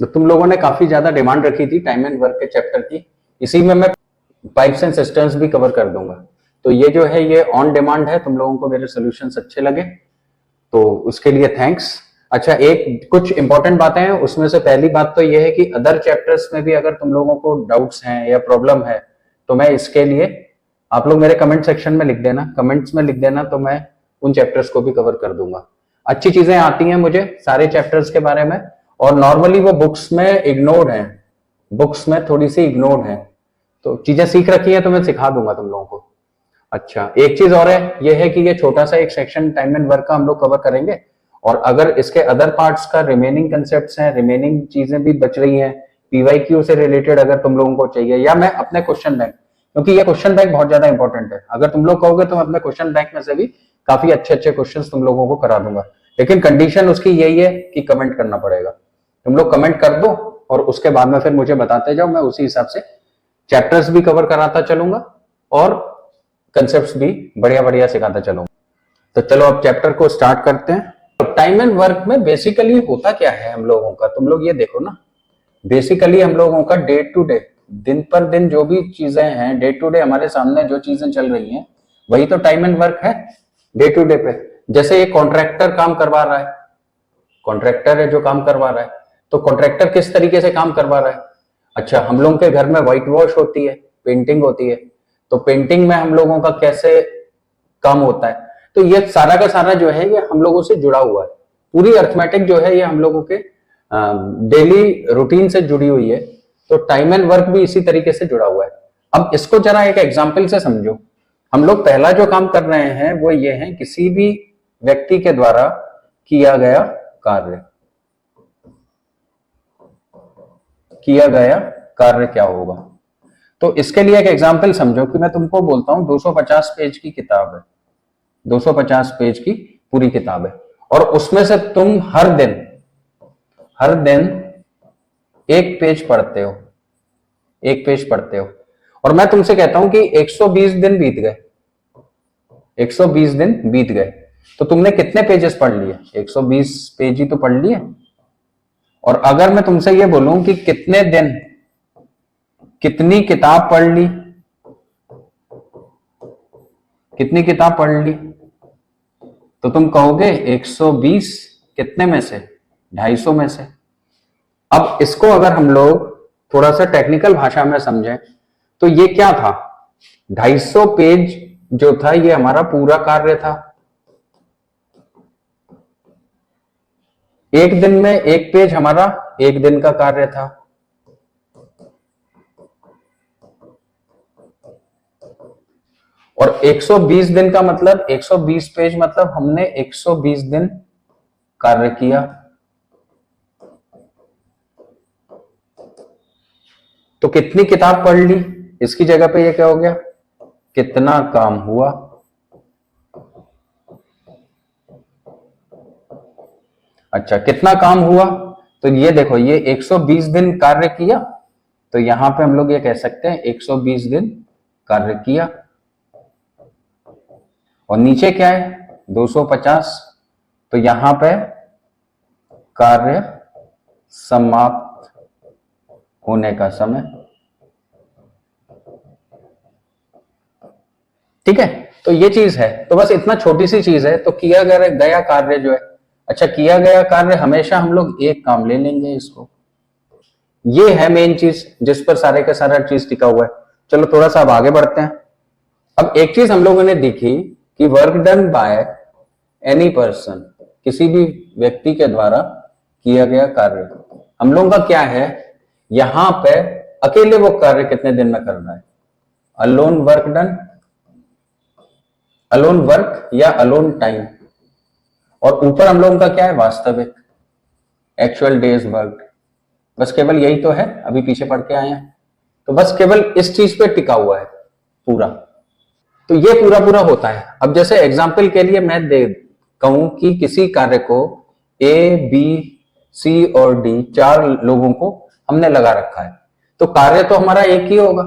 तो तुम लोगों ने काफी ज्यादा डिमांड रखी थी टाइम एंड वर्क के चैप्टर की, इसी में मैं पाइप्स एंड सिस्टम्स भी कवर कर दूंगा। तो ये जो है ये ऑन डिमांड है, तुम लोगों को मेरे सोल्यूशंस अच्छे लगे तो उसके लिए थैंक्स। अच्छा, एक कुछ इंपॉर्टेंट बातें हैं, उसमें से पहली बात तो ये है कि अदर चैप्टर्स में भी अगर तुम लोगों को डाउट्स हैं या प्रॉब्लम है तो मैं इसके लिए आप लोग मेरे कमेंट सेक्शन में लिख देना, कमेंट्स में लिख देना, तो मैं उन चैप्टर्स को भी कवर कर दूंगा। अच्छी चीजें आती हैं मुझे सारे चैप्टर्स के बारे में, और नॉर्मली वो बुक्स में इग्नोर्ड है, बुक्स में थोड़ी सी इग्नोर्ड है, तो चीजें सीख रखी है तो मैं सिखा दूंगा तुम लोगों को। अच्छा, एक चीज और है, ये है कि ये छोटा सा एक सेक्शन टाइम एंड वर्क का हम लोग कवर करेंगे, और अगर इसके अदर पार्ट्स का रिमेनिंग कंसेप्ट्स हैं, रिमेनिंग चीजें भी बच रही हैं पीवाईक्यू से रिलेटेड, अगर तुम लोगों को चाहिए, या मैं अपने क्वेश्चन बैंक, क्योंकि ये क्वेश्चन बैंक बहुत ज्यादा इंपॉर्टेंट है, अगर तुम लोग कहोगे तो मैं अपने क्वेश्चन बैंक में से भी काफी अच्छे अच्छे क्वेश्चंस तुम लोगों को करा दूंगा, लेकिन कंडीशन उसकी यही है कि कमेंट करना पड़ेगा। तुम लोग कमेंट कर दो और उसके बाद में फिर मुझे बताते जाओ, मैं उसी हिसाब से चैप्टर्स भी कवर कराता चलूंगा और कंसेप्ट्स भी बढ़िया बढ़िया सिखाता चलूंगा। तो चलो अब चैप्टर को स्टार्ट करते हैं। टाइम एंड वर्क में बेसिकली होता क्या है हम लोगों का, तुम लोग ये देखो ना, बेसिकली हम लोगों का डे टू डे, दिन पर दिन जो भी चीजें हैं, डे टू डे हमारे सामने जो चीजें चल रही हैं वही तो टाइम एंड वर्क है डे टू डे पे। जैसे ये कॉन्ट्रैक्टर काम करवा रहा है, कॉन्ट्रैक्टर है जो काम करवा रहा है, तो कॉन्ट्रैक्टर किस तरीके से काम करवा रहा है। अच्छा, हम लोगों के घर में व्हाइट वॉश होती है, पेंटिंग होती है, तो पेंटिंग में हम लोगों का कैसे काम होता है, तो ये सारा का सारा जो है ये हम लोगों से जुड़ा हुआ है, पूरी अर्थमेटिक जो है ये हम लोगों के डेली रूटीन से जुड़ी हुई है, तो टाइम एंड वर्क भी इसी तरीके से जुड़ा हुआ है। अब इसको जरा एक एग्जाम्पल से समझो। हम लोग पहला जो काम कर रहे हैं वो ये है, किसी भी व्यक्ति के द्वारा किया गया कार्य, किया गया कार्य क्या होगा। तो इसके लिए एक एग्जाम्पल समझो कि मैं तुमको बोलता हूं 250 पेज की किताब है, 250 पेज की पूरी किताब है, और उसमें से तुम हर दिन एक पेज पढ़ते हो, एक पेज पढ़ते हो, और मैं तुमसे कहता हूं कि 120 दिन बीत गए, 120 दिन बीत गए, तो तुमने कितने पेजेस पढ़ लिए, 120 पेज ही तो पढ़ लिए। और अगर मैं तुमसे ये बोलूं कि कितने दिन कितनी किताब पढ़ ली, कितनी किताब पढ़ ली, तो तुम कहोगे 120 कितने में से, 250 में से। अब इसको अगर हम लोग थोड़ा सा टेक्निकल भाषा में समझें तो ये क्या था, 250 पेज जो था ये हमारा पूरा कार्य था। एक दिन में एक पेज हमारा एक दिन का कार्य था, और 120 दिन का मतलब 120 पेज मतलब हमने 120 दिन कार्य किया। तो कितनी किताब पढ़ ली, इसकी जगह पे ये क्या हो गया, कितना काम हुआ। अच्छा, कितना काम हुआ, तो ये देखो ये 120 दिन कार्य किया, तो यहां पे हम लोग ये कह सकते हैं 120 दिन कार्य किया, और नीचे क्या है 250, तो यहां पे कार्य समाप्त होने का समय। ठीक है, तो ये चीज है, तो बस इतना छोटी सी चीज है, तो किया गया कार्य जो है, अच्छा किया गया कार्य हमेशा हम लोग एक काम ले लेंगे इसको, ये है मेन चीज जिस पर सारे का सारा चीज टिका हुआ है। चलो थोड़ा सा अब आगे बढ़ते हैं। अब एक चीज हम लोगों ने देखी कि work done by any person, किसी भी व्यक्ति के द्वारा किया गया कार्य, हम लोगों का क्या है, यहां पे अकेले वो कार्य कितने दिन में करना है, alone work done, alone work या अलोन टाइम, और ऊपर हम लोगों का क्या है, वास्तविक, एक्चुअल डेज वर्क। बस केवल यही तो है, अभी पीछे पढ़ के आए हैं, तो बस केवल इस चीज पे टिका हुआ है पूरा, तो ये पूरा पूरा होता है। अब जैसे एग्जाम्पल के लिए मैं दे कहूं कि किसी कार्य को ए बी सी और डी 4 लोगों को हमने लगा रखा है, तो कार्य तो हमारा एक ही होगा,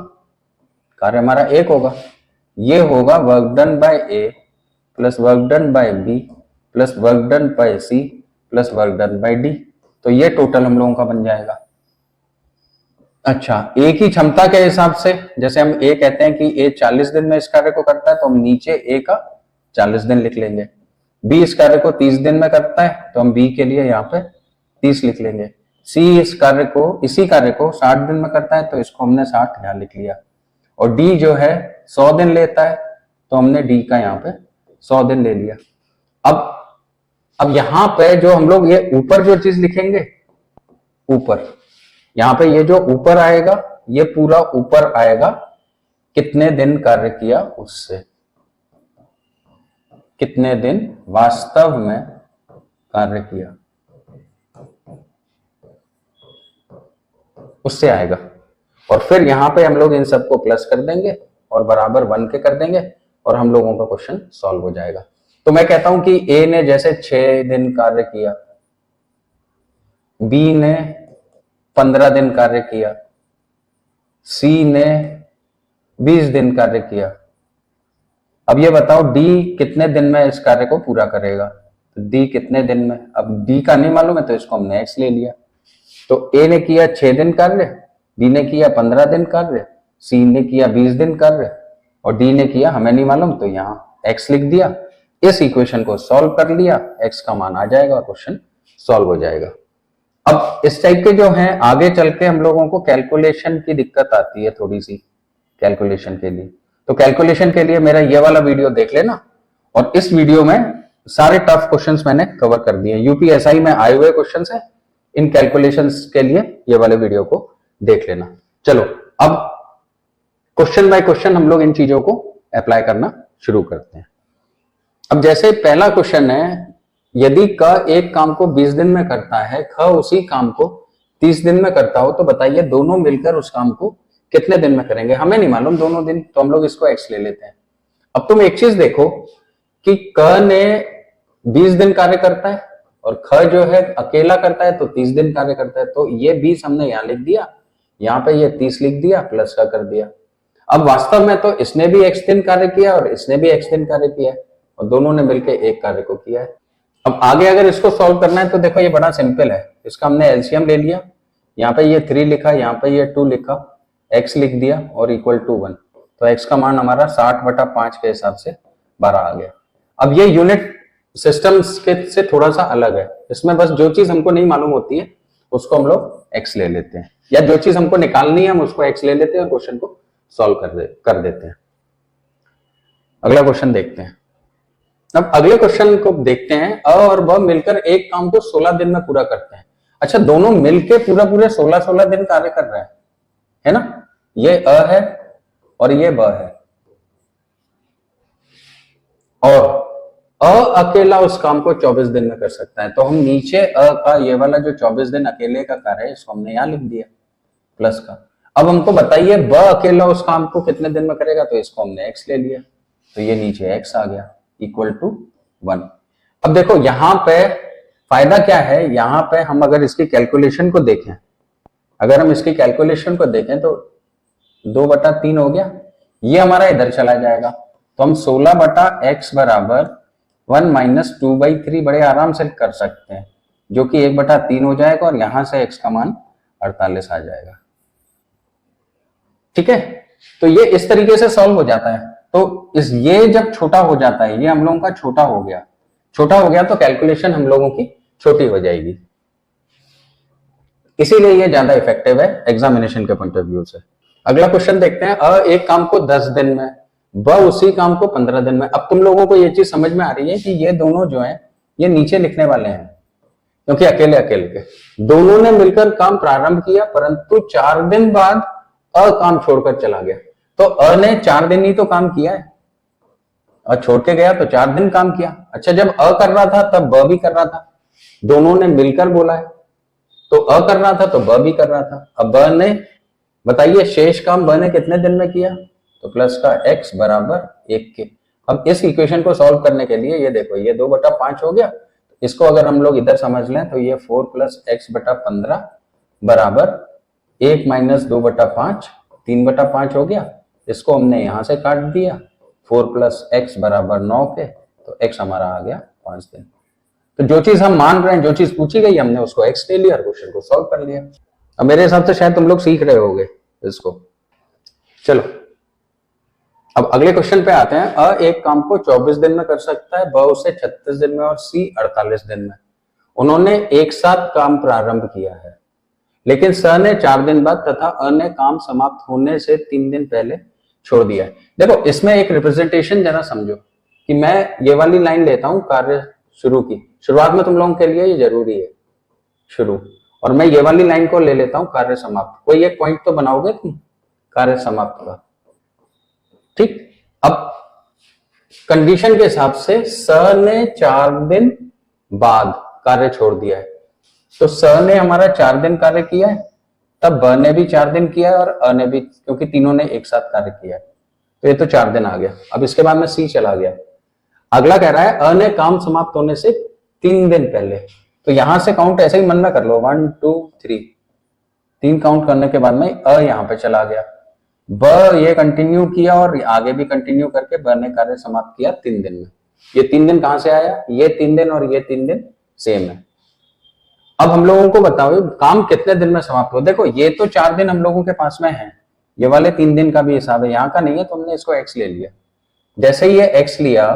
कार्य हमारा एक होगा, ये होगा work done by A plus work done by B plus work done by C plus work done by D, तो ये टोटल हम लोगों का बन जाएगा। अच्छा, ए की क्षमता के हिसाब से, जैसे हम ए कहते हैं कि ए 40 दिन में इस कार्य को करता है, तो हम नीचे ए का 40 दिन लिख लेंगे। बी इस कार्य को 30 दिन में करता है, तो हम बी के लिए यहाँ पे 30 लिख लेंगे। सी इसी कार्य को 60 दिन में करता है, तो इसको हमने 60 यहाँ लिख लिया। और डी जो है 100 दिन लेता है, तो हमने डी का यहाँ पे 100 दिन ले लिया। अब यहाँ पे जो हम लोग ये ऊपर जो चीज लिखेंगे, ऊपर यहाँ पे ये जो ऊपर आएगा, ये पूरा ऊपर आएगा कितने दिन कार्य किया उससे, कितने दिन वास्तव में कार्य किया उससे आएगा। और फिर यहां पे हम लोग इन सबको प्लस कर देंगे और बराबर 1 के कर देंगे और हम लोगों का क्वेश्चन सॉल्व हो जाएगा। तो मैं कहता हूं कि ए ने जैसे 6 दिन कार्य किया, बी ने 15 दिन कार्य किया, सी ने 20 दिन कार्य किया। अब ये बताओ डी कितने दिन में इस कार्य को पूरा करेगा, तो डी कितने दिन में, अब डी का नहीं मालूम है तो इसको हमने एक्स ले लिया। तो ए ने किया 6 दिन कार्य, बी ने किया 15 दिन कार्य, सी ने किया 20 दिन कार्य और डी ने किया हमें नहीं मालूम, तो यहाँ एक्स लिख दिया। इस इक्वेशन को सॉल्व कर लिया, एक्स का मान आ जाएगा और क्वेश्चन सॉल्व हो जाएगा। अब इस टाइप के जो हैं, आगे चल के हम लोगों को कैलकुलेशन की दिक्कत आती है थोड़ी सी कैलकुलेशन के लिए। तो कैलकुलेशन के लिए मेरा ये वाला वीडियो देख लेना, और इस वीडियो में सारे टफ क्वेश्चंस मैंने कवर कर दिए। यूपीएसआई में आए हुए क्वेश्चंस हैं, इन कैलकुलेशंस के लिए ये वाले वीडियो को देख लेना। चलो अब क्वेश्चन बाय क्वेश्चन हम लोग इन चीजों को अप्लाई करना शुरू करते हैं। अब जैसे पहला क्वेश्चन है, यदि क एक काम को 20 दिन में करता है, ख उसी काम को 30 दिन में करता हो, तो बताइए दोनों मिलकर उस काम को कितने दिन में करेंगे। हमें नहीं मालूम दोनों दिन, तो हम लोग इसको एक्स ले लेते हैं। अब तुम एक चीज देखो कि क ने 20 दिन कार्य करता है और ख जो है अकेला करता है तो 30 दिन कार्य करता है, तो ये 20 हमने यहाँ लिख दिया, यहाँ पे ये 30 लिख दिया, प्लस का कर दिया। अब वास्तव में तो इसने भी x दिन कार्य किया और इसने भी x दिन कार्य किया है और दोनों ने मिलकर एक कार्य को किया है। अब आगे अगर इसको सॉल्व करना है तो देखो ये बड़ा सिंपल है, इसका हमने एलसीएम ले लिया, यहाँ पे ये 3 लिखा, यहाँ पे ये 2 लिखा, x लिख दिया और इक्वल टू 1, तो x का मान हमारा 60/5 के हिसाब से 12 आ गया। अब ये यूनिट सिस्टम्स के से थोड़ा सा अलग है, इसमें बस जो चीज हमको नहीं मालूम होती है उसको हम लोग x ले लेते हैं, या जो चीज हमको निकालनी है हम उसको x ले लेते हैं और क्वेश्चन को सॉल्व कर देते हैं। अगला क्वेश्चन देखते हैं। अब अगले क्वेश्चन को देखते हैं, अ और ब मिलकर एक काम को 16 दिन में पूरा करते हैं। अच्छा, दोनों मिलकर पूरे 16 दिन कार्य कर रहे हैं, है ना। ये अ है और ये ब है, और अ अकेला उस काम को 24 दिन में कर सकता है, तो हम नीचे अ का ये वाला जो 24 दिन अकेले का कार्य है इसको हमने यहां लिख दिया प्लस का। अब हमको बताइए ब अकेला उस काम को कितने दिन में करेगा, तो इसको हमने एक्स ले लिया, तो ये नीचे एक्स आ गया इक्वल टू 1। अब देखो यहां पे फायदा क्या है, यहां पे हम अगर इसकी कैलकुलेशन को देखें, अगर हम इसकी कैलकुलेशन को देखें तो 2/3 हो गया, ये हमारा इधर चला जाएगा, तो हम 16/x बराबर 1 - 2/3 बड़े आराम से कर सकते हैं, जो कि 1/3 हो जाएगा और यहां से x का मान 48 आ जाएगा। ठीक है, तो ये इस तरीके से सॉल्व हो जाता है। तो ये जब छोटा हो जाता है, ये हम लोगों का छोटा हो गया तो कैलकुलेशन हम लोगों की छोटी हो जाएगी, इसीलिए ये ज्यादा इफेक्टिव है एग्जामिनेशन के पॉइंट ऑफ व्यू से। अगला क्वेश्चन देखते हैं, अ एक काम को 10 दिन में, ब उसी काम को 15 दिन में। अब तुम लोगों को ये चीज समझ में आ रही है कि ये दोनों जो है ये नीचे लिखने वाले हैं, क्योंकि अकेले के दोनों ने मिलकर काम प्रारंभ किया, परंतु 4 दिन बाद अ काम छोड़कर चला गया। तो अ ने 4 दिन ही तो काम किया है, अ छोड़ के गया तो 4 दिन काम किया। अच्छा, जब अ कर रहा था तब ब भी कर रहा था, दोनों ने मिलकर बोला है, तो अ कर रहा था तो ब भी कर रहा था। अब ब ने बताइए शेष काम ब ने कितने दिन में किया, तो प्लस का x बराबर 1 के। अब इस इक्वेशन को सॉल्व करने के लिए ये देखो ये 2/5 हो गया, इसको अगर हम लोग इधर समझ लें तो ये 4 + x/15 बराबर 1 - 2/5 3/5 हो गया। इसको हमने यहां से काट दिया, 4 + x बराबर 9 के, तो x हमारा आ गया 5 दिन। तो जो चीज हम मान रहे हैं, जो चीज पूछी गई हमने उसको x ले लिया और क्वेश्चन को सॉल्व कर लिया। अब मेरे हिसाब से शायद तुम लोग सीख रहे होगे इसको। चलो अब अगले क्वेश्चन पे आते हैं। अ एक काम को 24 दिन में कर सकता है, ब उसे 36 दिन में और सी 48 दिन में। उन्होंने एक साथ काम प्रारंभ किया है, लेकिन स ने 4 दिन बाद तथा अ ने काम समाप्त होने से 3 दिन पहले छोड़ दिया है। देखो इसमें एक रिप्रेजेंटेशन जरा समझो कि मैं ये वाली लाइन लेता हूं कार्य शुरू की, शुरुआत में तुम लोगों के लिए ये जरूरी है शुरू, और मैं ये वाली लाइन को ले लेता हूं कार्य समाप्त। कोई एक पॉइंट तो बनाओगे तुम कार्य समाप्त का, ठीक। अब कंडीशन के हिसाब से स ने 4 दिन बाद कार्य छोड़ दिया है, तो स ने हमारा 4 दिन कार्य किया है, तब ब ने भी 4 दिन किया है और अ ने भी, क्योंकि तीनों ने एक साथ कार्य किया है, तो ये तो 4 दिन आ गया। अब इसके बाद में सी चला गया। अगला कह रहा है अ ने काम समाप्त होने से 3 दिन पहले, तो यहां से काउंट ऐसे ही मन में कर लो 1 2 3, 3 काउंट करने के बाद में अ यहां पे चला गया, ब ये कंटिन्यू किया और आगे भी कंटिन्यू करके ब ने कार्य समाप्त किया 3 दिन में। ये 3 दिन कहां से आया, ये 3 दिन और ये 3 दिन सेम है। अब हम लोगों को बताओ काम कितने दिन में समाप्त हो। देखो ये तो 4 दिन हम लोगों के पास में है, ये वाले 3 दिन का भी हिसाब है, यहाँ का नहीं है, तो हमने इसको x ले लिया। जैसे ही ये x लिया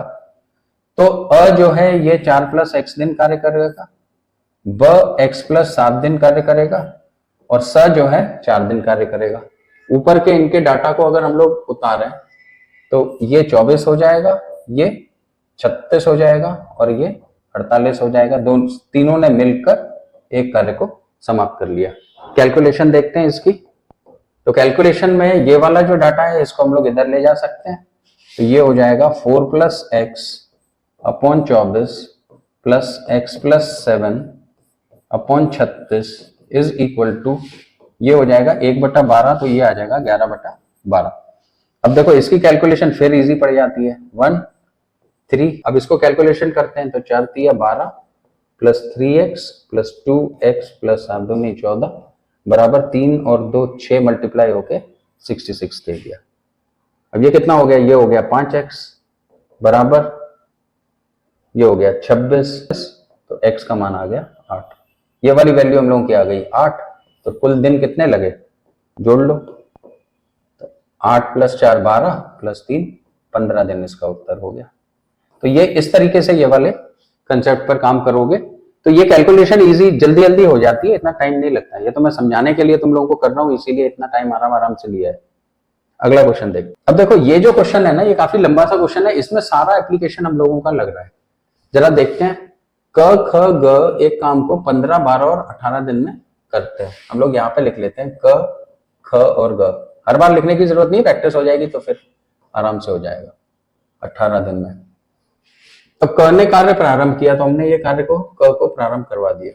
तो अ जो है ये 4 + x दिन कार्य करेगा, ब x + 7 दिन कार्य करेगा और स जो है 4 दिन कार्य करेगा। ऊपर के इनके डाटा को अगर हम लोग उतारें तो ये 24 हो जाएगा, ये 36 हो जाएगा और ये 48 हो जाएगा। दोनों तीनों ने मिलकर एक कार्य को समाप्त कर लिया। कैलकुलेशन देखते हैं इसकी। तो कैलकुलेशन में ये वाला जो डाटा है इसको हम लोग इधर ले जा सकते हैं, तो ये हो जाएगा 4 + x upon 24 plus x + 7 upon 36 is equal to, ये हो जाएगा 1/12, तो ये आ जाएगा 11/12। अब देखो इसकी कैलकुलेशन फिर इजी पड़ जाती है, 1 3। अब इसको कैलकुलेशन करते हैं तो 4 × 12 plus 3x plus 2x plus 7 2 14 बराबर 3 और 2 6 मल्टीप्लाई होके 66 दे दिया। अब ये कितना हो गया, ये हो गया 5x बराबर, ये हो गया 26, तो x का मान आ गया 8। ये वाली वैल्यू हम लोगों की आ गई 8। तो कुल दिन कितने लगे जोड़ लो, तो 8 + 4 12 प्लस 3 15 दिन इसका उत्तर हो गया। तो ये इस तरीके से ये वाले कंसेप्ट पर काम करोगे तो ये कैलकुलेशन इजी जल्दी जल्दी हो जाती है, इतना टाइम नहीं लगता है। ये तो मैं समझाने के लिए तुम लोगों को कर रहा हूं, इसीलिए इतना टाइम आराम आराम से लिया है। अगला क्वेश्चन देख। अब देखो ये जो क्वेश्चन है ना, ये काफी लंबा सा क्वेश्चन है, इसमें सारा एप्लीकेशन हम लोगों का लग रहा है। जरा देखते हैं। क ख ग एक काम को 15 12 और 18 दिन में करते हैं। हम लोग यहाँ पे लिख लेते हैं क ख और ग। हर बार लिखने की जरूरत नहीं, प्रैक्टिस हो जाएगी तो फिर आराम से हो जाएगा। 18 दिन में अब क ने कार्य प्रारंभ किया, तो हमने ये कार्य को क को प्रारंभ करवा दिया।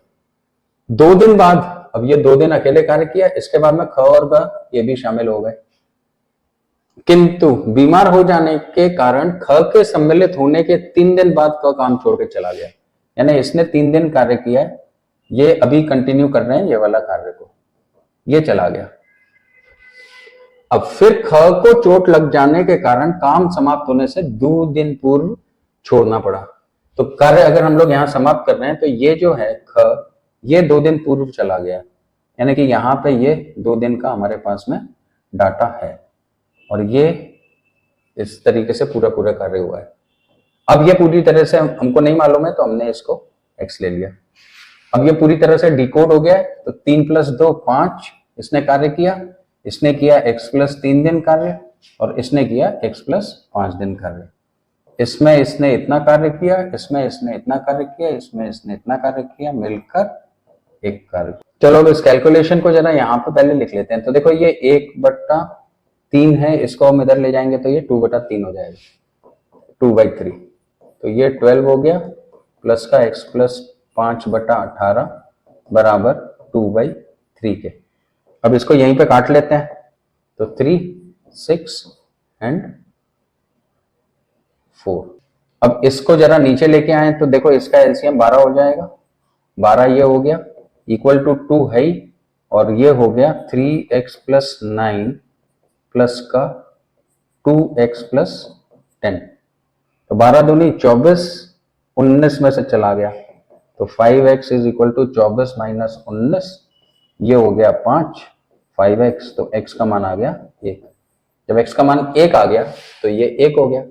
2 दिन बाद, अब ये 2 दिन अकेले कार्य किया, इसके बाद में ख और ग ये भी शामिल हो गए, किंतु बीमार हो जाने के कारण ख के सम्मिलित होने के 3 दिन बाद क काम छोड़ के चला गया। यानी इसने 3 दिन कार्य किया है, ये अभी कंटिन्यू कर रहे हैं ये वाला कार्य को, ये चला गया। अब फिर ख को चोट लग जाने के कारण काम समाप्त होने से 2 दिन पूर्व छोड़ना पड़ा। तो कार्य अगर हम लोग यहाँ समाप्त कर रहे हैं तो ये जो है ख, ये 2 दिन पूर्व चला गया, यानी कि यहाँ पे ये 2 दिन का हमारे पास में डाटा है और ये इस तरीके से पूरा पूरा कार्य हुआ है। अब ये पूरी तरह से हमको नहीं मालूम है तो हमने इसको x ले लिया। अब ये पूरी तरह से डिकोड हो गया है, तो 3 + 2 5 इसने कार्य किया, इसने किया x + 3 दिन कार्य और इसने किया x + 5 दिन कार्य। इसमें इसने इतना कार्य किया, इसमें इसने इतना कार्य किया, इसमें इसने इतना कार्य किया, मिलकर एक कार्य। चलो अब इस कैलकुलेशन को जरा यहाँ पे पहले लिख लेते हैं। तो देखो ये 1/3 है, इसको हम इधर ले जाएंगे तो ये 2/3 हो जाएगा, 2/3। तो ये 12 हो गया, प्लस का x + 5/18 बराबर 2/3 के। अब इसको यहीं पे काट लेते हैं, तो 3 6 एंड 4। अब इसको जरा नीचे लेके आए तो देखो इसका एलसीएम 12 हो जाएगा, 12 ये हो गया इक्वल टू 2 है ही, और ये हो गया 3x + 9 प्लस का 2x + 10। तो 12 दूनी 24, 19 में से चला गया, तो 5x = 24 - 19 ये हो गया 5, 5x, तो x का मान आ गया 1। जब x का मान 1 आ गया तो ये 1 हो गया।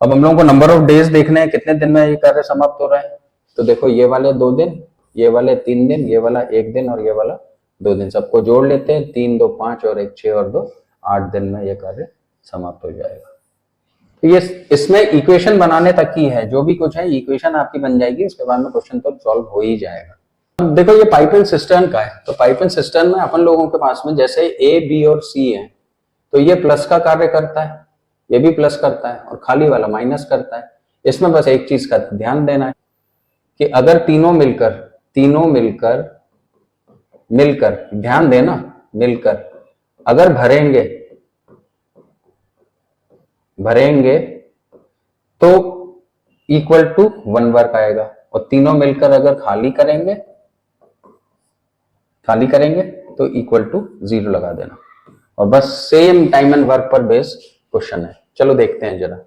अब हम लोगों को नंबर ऑफ डेज देखने हैं, कितने दिन में ये कार्य समाप्त हो रहा है। तो देखो ये वाले 2 दिन, ये वाले 3 दिन, ये वाला 1 दिन और ये वाला 2 दिन, सबको जोड़ लेते हैं। 3 2 5 और 1 6 और 2 8 दिन में ये कार्य समाप्त हो जाएगा। तो ये इसमें इक्वेशन बनाने तक ही है, जो भी कुछ है इक्वेशन आपकी बन जाएगी, उसके बाद में क्वेश्चन तो सॉल्व हो ही जाएगा। अब देखो ये पाइप एंड सिस्टर्न का है, तो पाइप एंड सिस्टर्न में अपन लोगों के पास में जैसे ए बी और सी है, तो ये प्लस का कार्य करता है, ये भी प्लस करता है और खाली वाला माइनस करता है। इसमें बस एक चीज का ध्यान देना है कि अगर तीनों मिलकर ध्यान देना, मिलकर अगर भरेंगे तो इक्वल टू 1 वर्क आएगा, और तीनों मिलकर अगर खाली करेंगे तो इक्वल टू 0 लगा देना। और बस सेम टाइम एंड वर्क पर बेस्ड क्वेश्चन है। चलो देखते हैं जरा।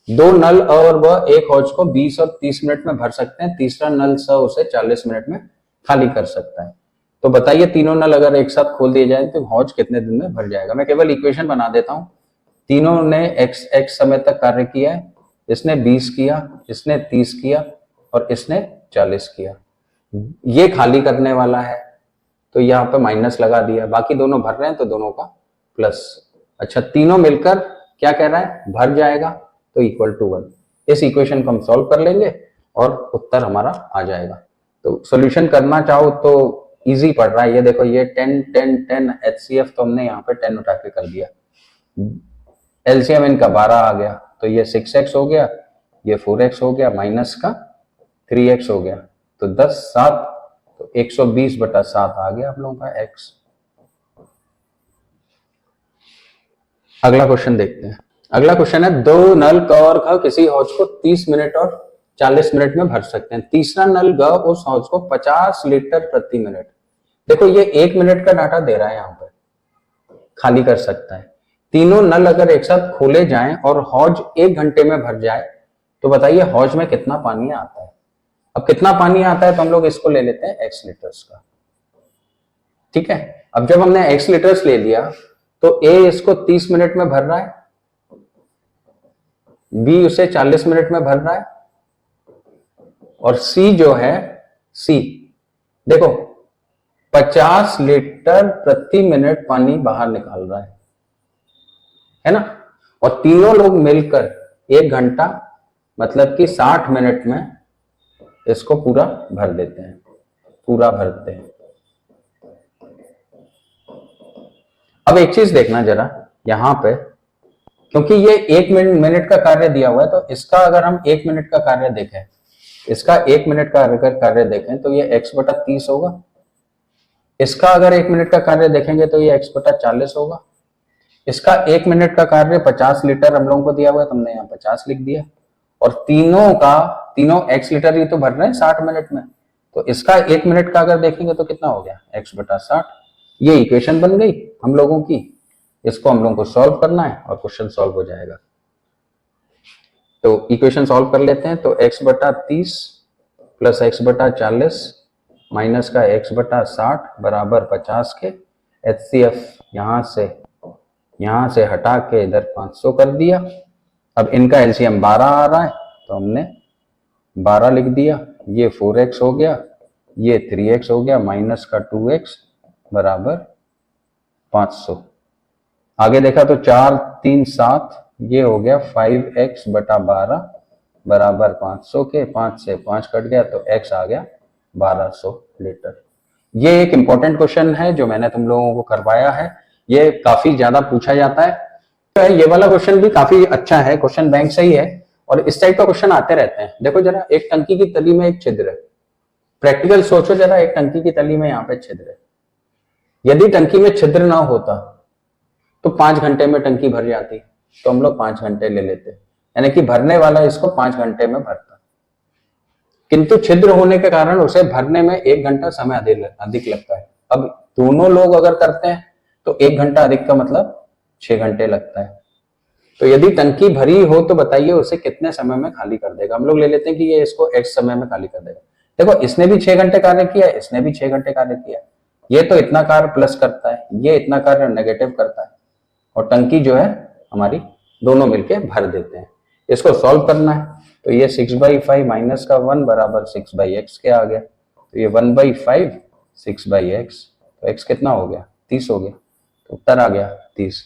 2 नल और वह एक हौज को 20 और 30 मिनट में भर सकते हैं, तीसरा नल उसे 40 मिनट में खाली कर सकता है। तो बताइए तीनों नल अगर एक साथ खोल दिए जाए तो हौज कितने दिन में भर जाएगा। मैं केवल इक्वेशन बना देता हूं। तीनों ने x समय तक कार्य किया है, इसने 20 किया, इसने 30 किया और इसने 40 किया। ये खाली करने वाला है तो यहाँ पे माइनस लगा दिया, बाकी दोनों भर रहे हैं तो दोनों का प्लस। अच्छा, तीनों मिलकर क्या कह रहा है, भर जाएगा, तो इक्वल टू 1। इस इक्वेशन को हम सॉल्व कर लेंगे और उत्तर हमारा आ जाएगा। तो सॉल्यूशन करना चाहो तो इजी पड़ रहा है। ये देखो ये 10 10 10 HCF, तो हमने यहाँ पे 10 उठा के कर दिया। एलसीएम इनका 12 आ गया, तो ये 6x हो गया, ये 4x हो गया, माइनस का 3x हो गया, तो 10 7, तो 120/7 आ गया आप लोगों का x। अगला क्वेश्चन देखते हैं। अगला क्वेश्चन है 2 नल ग और ख किसी हौज को 30 मिनट और 40 मिनट में भर सकते हैं, तीसरा नल ग उस हौज को 50 लीटर प्रति मिनट। देखो ये 1 मिनट का डाटा दे रहा है, यहाँ पर खाली कर सकता है। तीनों नल अगर एक साथ खोले जाएं और हौज 1 घंटे में भर जाए तो बताइए हौज में कितना पानी आता है। अब कितना पानी आता है तो हम लोग इसको ले लेते हैं x लीटर्स का, ठीक है। अब जब हमने x लीटर्स ले लिया तो A इसको 30 मिनट में भर रहा है, B उसे 40 मिनट में भर रहा है, और C जो है C देखो 50 लीटर प्रति मिनट पानी बाहर निकाल रहा है ना। और तीनों लोग मिलकर 1 घंटा मतलब कि 60 मिनट में इसको पूरा भर देते हैं, पूरा भरते हैं। अब एक चीज देखना जरा यहां पे, क्योंकि ये 1 मिनट का कार्य दिया हुआ है, तो इसका अगर हम 1 मिनट का कार्य देखें, इसका 1 मिनट का अगर कार्य देखें तो ये x/30 होगा। इसका अगर 1 मिनट का कार्य देखेंगे तो ये x/40 होगा। इसका 1 मिनट का कार्य 50 लीटर हम लोगों को दिया हुआ है, तुमने यहाँ 50 लिख दिया। और तीनों x लीटर ही तो भर रहे हैं 60 मिनट में, तो इसका 1 मिनट का अगर देखेंगे तो कितना हो गया, x/60। ये इक्वेशन बन गई हम लोगों की। इसको हम लोगों को सॉल्व करना है और क्वेश्चन सॉल्व हो जाएगा। तो इक्वेशन सॉल्व कर लेते हैं। तो x/30 प्लस x/40 माइनस का x/60 बराबर 50 के। HCF यहां से हटा के इधर 500 कर दिया। अब इनका एलसीएम 12 आ रहा है तो हमने 12 लिख दिया। ये 4x हो गया, ये 3x हो गया, माइनस का 2x बराबर 500। आगे देखा तो 4 3 7, ये हो गया 5x/12 बराबर 500 के। 5 से 5 कट गया तो x आ गया 1200 लीटर। ये एक इंपॉर्टेंट क्वेश्चन है जो मैंने तुम लोगों को करवाया है। ये काफी ज्यादा पूछा जाता है। ये वाला क्वेश्चन भी काफी अच्छा है, क्वेश्चन बैंक से ही है, और इस टाइप का क्वेश्चन आते रहते हैं। देखो जरा, एक टंकी की तली में एक छिद्र है। प्रैक्टिकल सोचो जरा, एक टंकी की तली में यहाँ पे छिद्र है। यदि टंकी में छिद्र ना होता तो 5 घंटे में टंकी भर जाती, तो हम लोग 5 घंटे ले लेते, यानी कि भरने वाला इसको 5 घंटे में भरता। किंतु छिद्र होने के कारण उसे भरने में 1 घंटा समय अधिक लगता है। अब दोनों लोग अगर करते हैं तो 1 घंटा अधिक का मतलब 6 घंटे लगता है। तो यदि टंकी भरी हो तो बताइए उसे कितने समय में खाली कर देगा। हम लोग ले लेते हैं कि ये इसको x समय में खाली कर देगा। देखो इसने भी 6 घंटे कार्य किया, इसने भी 6 घंटे कार्य किया। ये तो इतना कार्य प्लस करता है, ये इतना कार्य नेगेटिव करता है, और टंकी जो है हमारी दोनों मिलके भर देते हैं। इसको सॉल्व करना है, तो ये 6/5 माइनस का 1 बराबर 6/x के आ गया। तो ये 1/5 6/x, तो x कितना हो गया 30 हो गया, तो उत्तर आ गया 30।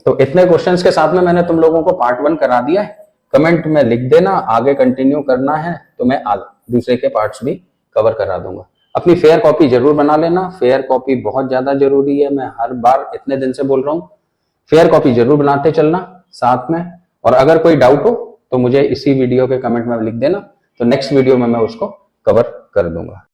तो इतने क्वेश्चंस के साथ में मैंने तुम लोगों को पार्ट 1 करा दिया है। कमेंट में लिख देना, आगे कंटिन्यू करना है तो मैं दूसरे के पार्ट्स भी कवर करा दूंगा। अपनी फेयर कॉपी जरूर बना लेना, फेयर कॉपी बहुत ज्यादा जरूरी है, मैं हर बार इतने दिन से बोल रहा हूँ। फेयर कॉपी जरूर बनाते चलना साथ में, और अगर कोई डाउट हो तो मुझे इसी वीडियो के कमेंट में लिख देना, तो नेक्स्ट वीडियो में मैं उसको कवर कर दूंगा।